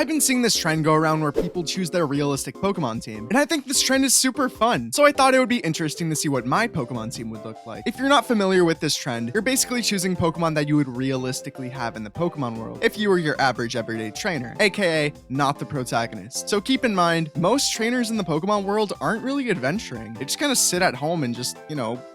I've been seeing this trend go around where people choose their realistic Pokemon team, and I think this trend is super fun. So I thought it would be interesting to see what my Pokemon team would look like. If you're not familiar with this trend, you're basically choosing Pokemon that you would realistically have in the Pokemon world if you were your average everyday trainer, aka not the protagonist. So keep in mind, most trainers in the Pokemon world aren't really adventuring. They just kind of sit at home and just,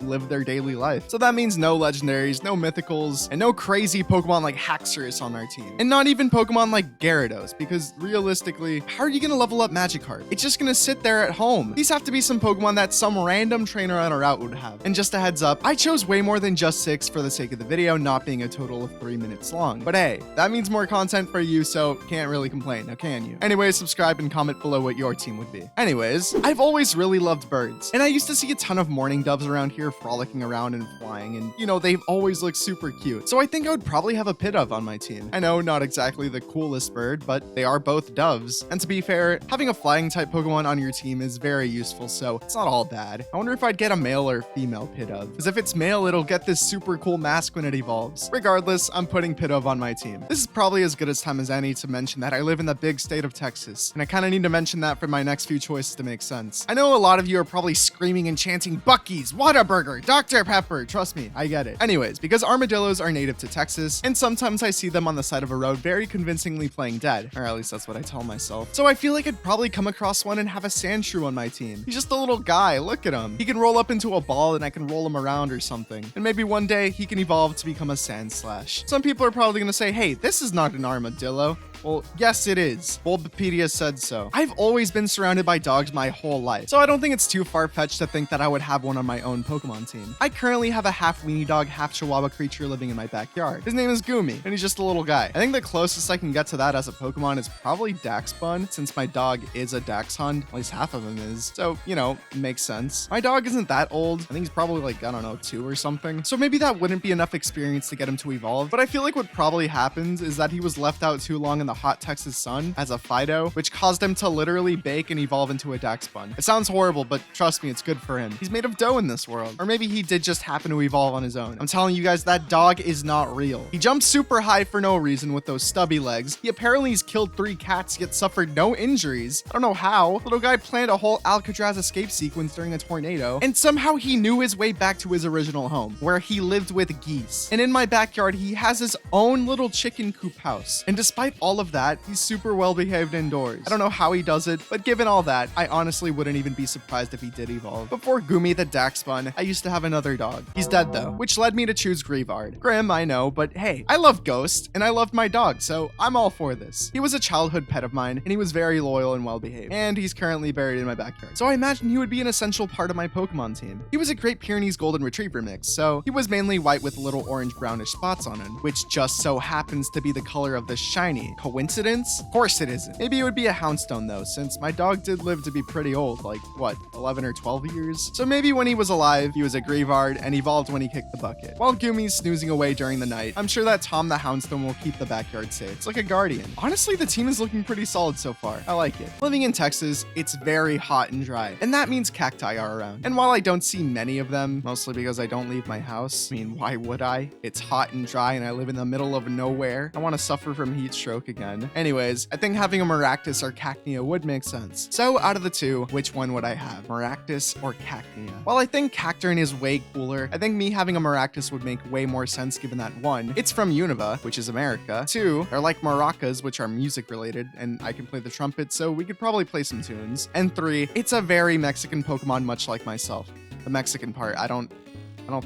live their daily life. So that means no legendaries, no mythicals, and no crazy Pokemon like Haxorus on our team. And not even Pokemon like Gyarados, because realistically, how are you gonna level up Magikarp? It's just gonna sit there at home. These have to be some Pokemon that some random trainer on a route would have. And just a heads up, I chose way more than just 6 for the sake of the video, not being a total of 3 minutes long. But hey, that means more content for you, so can't really complain, now can you? Anyways, subscribe and comment below what your team would be. Anyways, I've always really loved birds, and I used to see a ton of mourning doves around here frolicking around and flying, and they've always looked super cute. So I think I would probably have a Pidove on my team. I know, not exactly the coolest bird, but they are both doves. And to be fair, having a flying type Pokemon on your team is very useful, so it's not all bad. I wonder if I'd get a male or female Pidove, because if it's male, it'll get this super cool mask when it evolves. Regardless, I'm putting Pidove on my team. This is probably as good as time as any to mention that I live in the big state of Texas, and I kind of need to mention that for my next few choices to make sense. I know a lot of you are probably screaming and chanting Buc-ee's, Whataburger, Dr. Pepper. Trust me, I get it. Anyways, because armadillos are native to Texas, and sometimes I see them on the side of a road very convincingly playing dead, or at least that's what I tell myself. So I feel like I'd probably come across one and have a Sandshrew on my team. He's just a little guy, look at him. He can roll up into a ball and I can roll him around or something. And maybe one day he can evolve to become a Sandslash. Some people are probably gonna say, hey, this is not an armadillo. Well, yes, it is. Bulbapedia said so. I've always been surrounded by dogs my whole life, so I don't think it's too far-fetched to think that I would have one on my own Pokemon team. I currently have a half weenie dog, half Chihuahua creature living in my backyard. His name is Goomy, and he's just a little guy. I think the closest I can get to that as a Pokemon is probably Daxbun, since my dog is a Dachshund. At least half of him is. So, makes sense. My dog isn't that old. I think he's probably like, I don't know, 2 or something. So maybe that wouldn't be enough experience to get him to evolve, but I feel like what probably happens is that he was left out too long in the hot Texas sun as a Fido, which caused him to literally bake and evolve into a Daxbun. It sounds horrible, but trust me, it's good for him. He's made of dough in this world. Or maybe he did just happen to evolve on his own. I'm telling you guys, that dog is not real. He jumps super high for no reason with those stubby legs. He apparently has killed 3 cats yet suffered no injuries. I don't know how. Little guy planned a whole Alcatraz escape sequence during a tornado, and somehow he knew his way back to his original home, where he lived with geese. And in my backyard, he has his own little chicken coop house. And despite all of that, he's super well behaved indoors. I don't know how he does it, but given all that, I honestly wouldn't even be surprised if he did evolve. Before Goomy the Daxbun, I used to have another dog. He's dead though, which led me to choose Grievard. Grim, I know, but hey, I love Ghost, and I loved my dog, so I'm all for this. He was a childhood pet of mine, and he was very loyal and well behaved, and he's currently buried in my backyard. So I imagine he would be an essential part of my Pokemon team. He was a Great Pyrenees Golden Retriever mix, so he was mainly white with little orange brownish spots on him, which just so happens to be the color of the shiny. Coincidence? Of course it isn't. Maybe it would be a Houndstone though, since my dog did live to be pretty old, like what, 11 or 12 years? So maybe when he was alive, he was a Grievard and evolved when he kicked the bucket. While Goomy's snoozing away during the night, I'm sure that Tom the Houndstone will keep the backyard safe. It's like a guardian. Honestly, the team is looking pretty solid so far. I like it. Living in Texas, it's very hot and dry, and that means cacti are around. And while I don't see many of them, mostly because I don't leave my house, I mean, why would I? It's hot and dry and I live in the middle of nowhere. I want to suffer from heat stroke again. Anyways, I think having a Maractus or Cacnea would make sense. So out of the two, which one would I have? Maractus or Cacnea? While I think Cacturne is way cooler, I think me having a Maractus would make way more sense given that 1, it's from Unova, which is America. 2, they're like maracas, which are music related, and I can play the trumpet, so we could probably play some tunes. And 3, it's a very Mexican Pokemon much like myself. The Mexican part, I don't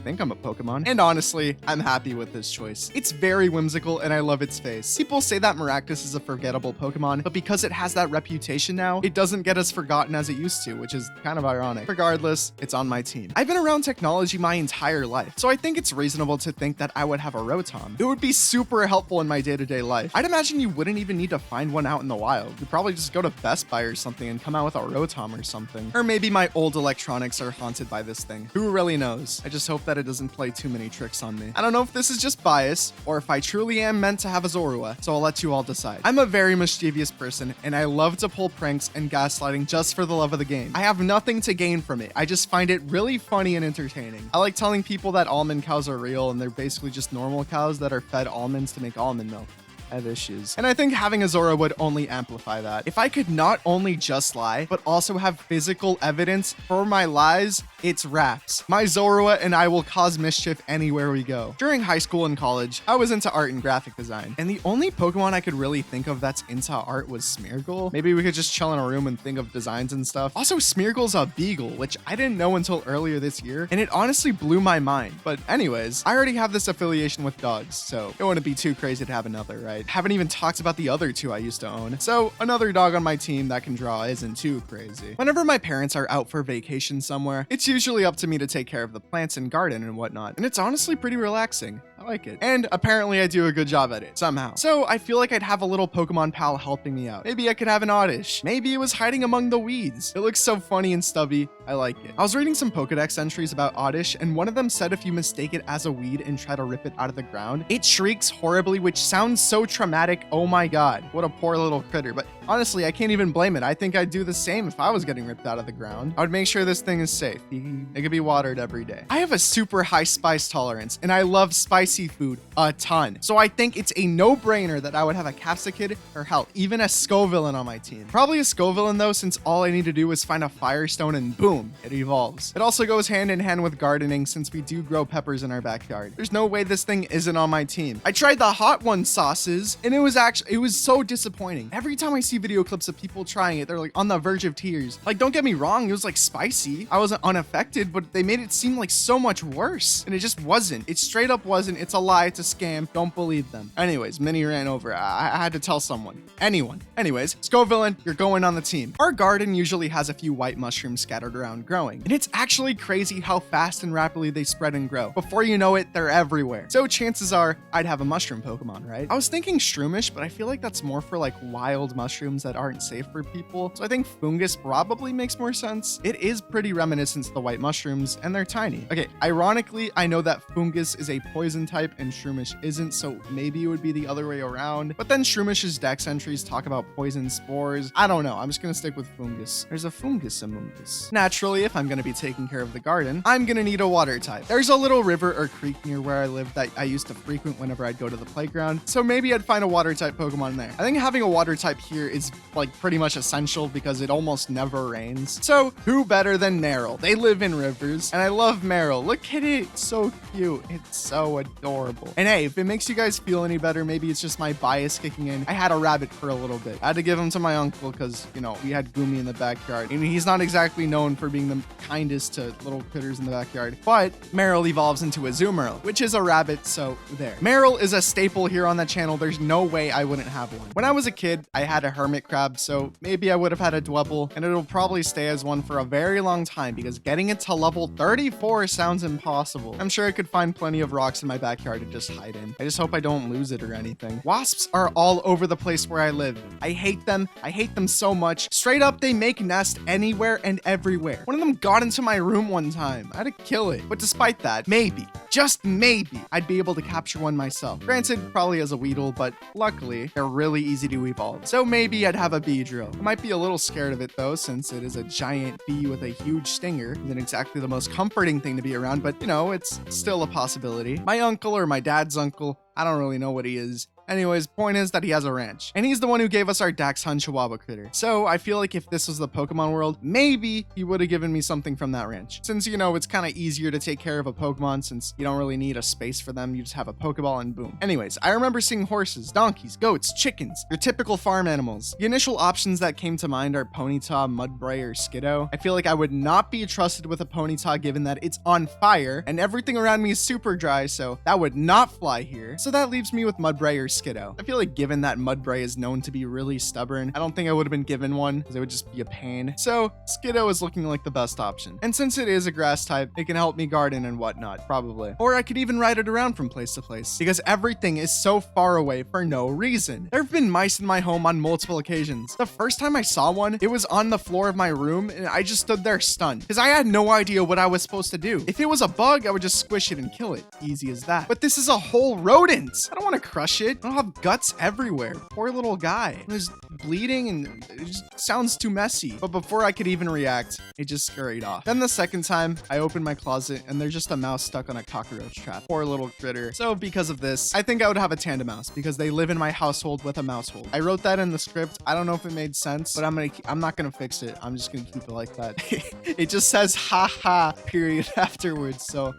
think I'm a Pokemon. And honestly, I'm happy with this choice. It's very whimsical and I love its face. People say that Maractus is a forgettable Pokemon, but because it has that reputation now, it doesn't get as forgotten as it used to, which is kind of ironic. Regardless, it's on my team. I've been around technology my entire life, so I think it's reasonable to think that I would have a Rotom. It would be super helpful in my day-to-day life. I'd imagine you wouldn't even need to find one out in the wild. You'd probably just go to Best Buy or something and come out with a Rotom or something. Or maybe my old electronics are haunted by this thing. Who really knows? I just hope that it doesn't play too many tricks on me. I don't know if this is just bias or if I truly am meant to have a Zorua, so I'll let you all decide. I'm a very mischievous person and I love to pull pranks and gaslighting just for the love of the game. I have nothing to gain from it. I just find it really funny and entertaining. I like telling people that almond cows are real and they're basically just normal cows that are fed almonds to make almond milk. I have issues. And I think having a Zora would only amplify that. If I could not only just lie, but also have physical evidence for my lies, it's raps. My Zora and I will cause mischief anywhere we go. During high school and college, I was into art and graphic design, and the only Pokemon I could really think of that's into art was Smeargle. Maybe we could just chill in a room and think of designs and stuff. Also, Smeargle's a beagle, which I didn't know until earlier this year, and it honestly blew my mind. But anyways, I already have this affiliation with dogs, so it wouldn't be too crazy to have another, right? Haven't even talked about the other two I used to own. So another dog on my team that can draw isn't too crazy. Whenever my parents are out for vacation somewhere, it's usually up to me to take care of the plants and garden and whatnot, and it's honestly pretty relaxing. I like it. And apparently I do a good job at it, somehow. So I feel like I'd have a little Pokemon pal helping me out. Maybe I could have an Oddish. Maybe it was hiding among the weeds. It looks so funny and stubby. I like it. I was reading some Pokedex entries about Oddish, and one of them said if you mistake it as a weed and try to rip it out of the ground, it shrieks horribly, which sounds so traumatic. Oh my god, what a poor little critter. But honestly, I can't even blame it. I think I'd do the same if I was getting ripped out of the ground. I would make sure this thing is safe. It could be watered every day. I have a super high spice tolerance, and I love spicy food a ton. So I think it's a no-brainer that I would have a Capsicid or hell, even a Scovillain on my team. Probably a Scovillain though, since all I need to do is find a Firestone and boom, it evolves. It also goes hand in hand with gardening since we do grow peppers in our backyard. There's no way this thing isn't on my team. I tried the hot one sauces and it was so disappointing. Every time I see video clips of people trying it, they're like on the verge of tears. Like, don't get me wrong, it was like spicy. I wasn't unaffected, but they made it seem like so much worse. And it just wasn't. It straight up wasn't. It's a lie. It's a scam. Don't believe them. Anyways, mini ran over. I had to tell someone. Anyone. Anyways, Scovillain, you're going on the team. Our garden usually has a few white mushrooms scattered around growing. And it's actually crazy how fast and rapidly they spread and grow. Before you know it, they're everywhere. So chances are I'd have a mushroom Pokemon, right? I was thinking Shroomish, but I feel like that's more for like wild mushrooms that aren't safe for people. So I think Fungus probably makes more sense. It is pretty reminiscent to the white mushrooms and they're tiny. Okay, ironically, I know that Fungus is a poison type and Shroomish isn't, so maybe it would be the other way around. But then Shroomish's dex entries talk about poison spores. I don't know. I'm just gonna stick with Fungus. There's a Fungus among us. Naturally, if I'm gonna be taking care of the garden, I'm gonna need a water type. There's a little river or creek near where I live that I used to frequent whenever I'd go to the playground, so maybe I'd find a water type Pokemon there. I think having a water type here is like pretty much essential because it almost never rains. So who better than Meryl? They live in rivers and I love Meryl. Look at it. It's so cute. It's so adorable. And hey, if it makes you guys feel any better, maybe it's just my bias kicking in. I had a rabbit for a little bit. I had to give him to my uncle because, you know, we had Goomy in the backyard. I mean, he's not exactly known for being the kindest to little critters in the backyard, but Meryl evolves into a Zoomerl, which is a rabbit, so there. Meryl is a staple here on the channel. There's no way I wouldn't have one. When I was a kid, I had a hermit crab, so maybe I would have had a Dwebble, and it'll probably stay as one for a very long time because getting it to level 34 sounds impossible. I'm sure I could find plenty of rocks in my backyard to just hide in. I just hope I don't lose it or anything. Wasps are all over the place where I live. I hate them. I hate them so much. Straight up, they make nest anywhere and everywhere. One of them got into my room one time. I had to kill it. But despite that, maybe, just maybe, I'd be able to capture one myself. Granted, probably as a Weedle, but luckily, they're really easy to evolve. So maybe I'd have a Beedrill. I might be a little scared of it though, since it is a giant bee with a huge stinger. Isn't exactly the most comforting thing to be around, but you know, it's still a possibility. My uncle or my dad's uncle, I don't really know what he is. Anyways, point is that he has a ranch, and he's the one who gave us our Dachshund Chihuahua critter. So I feel like if this was the Pokemon world, maybe he would have given me something from that ranch. Since, you know, it's kind of easier to take care of a Pokemon since you don't really need a space for them. You just have a Pokeball and boom. Anyways, I remember seeing horses, donkeys, goats, chickens, your typical farm animals. The initial options that came to mind are Ponyta, Mudbray, or Skiddo. I feel like I would not be trusted with a Ponyta given that it's on fire and everything around me is super dry, so that would not fly here. So that leaves me with Mudbray or Skiddo. I feel like given that Mudbray is known to be really stubborn, I don't think I would have been given one because it would just be a pain. So Skiddo is looking like the best option. And since it is a grass type, it can help me garden and whatnot, probably. Or I could even ride it around from place to place because everything is so far away for no reason. There have been mice in my home on multiple occasions. The first time I saw one, it was on the floor of my room and I just stood there stunned because I had no idea what I was supposed to do. If it was a bug, I would just squish it and kill it. Easy as that. But this is a whole rodent. I don't want to crush it. don't have guts everywhere. Poor little guy. He's bleeding and it just sounds too messy. But before I could even react, it just scurried off. Then the second time, I opened my closet and there's just a mouse stuck on a cockroach trap. Poor little critter. So because of this, I think I would have a tandem mouse because they live in my household with a mousehole. I wrote that in the script. I don't know if it made sense, but I'm not gonna fix it. I'm just gonna keep it like that. It just says haha period afterwards. So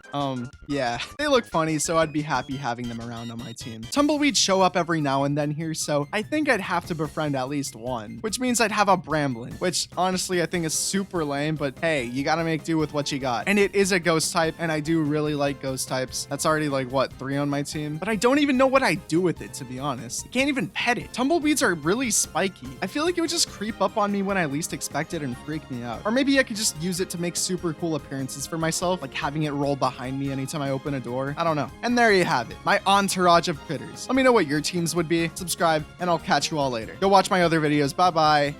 yeah, they look funny, so I'd be happy having them around on my team. Tumbleweeds show up every now and then here, so I think I'd have to befriend at least one, which means I'd have a Bramblin, which honestly I think is super lame, but hey, you gotta make do with what you got. And it is a ghost type, and I do really like ghost types. That's already like what, 3 on my team, but I don't even know what I do with it, to be honest. I can't even pet it. Tumbleweeds are really spiky. I feel like it would just creep up on me when I least expect it and freak me out. Or maybe I could just use it to make super cool appearances for myself, like having it roll behind me anytime I open a door. I don't know. And there you have it, my entourage of critters. Let me know what your teams would be, subscribe, and I'll catch you all later. Go watch my other videos. Bye bye.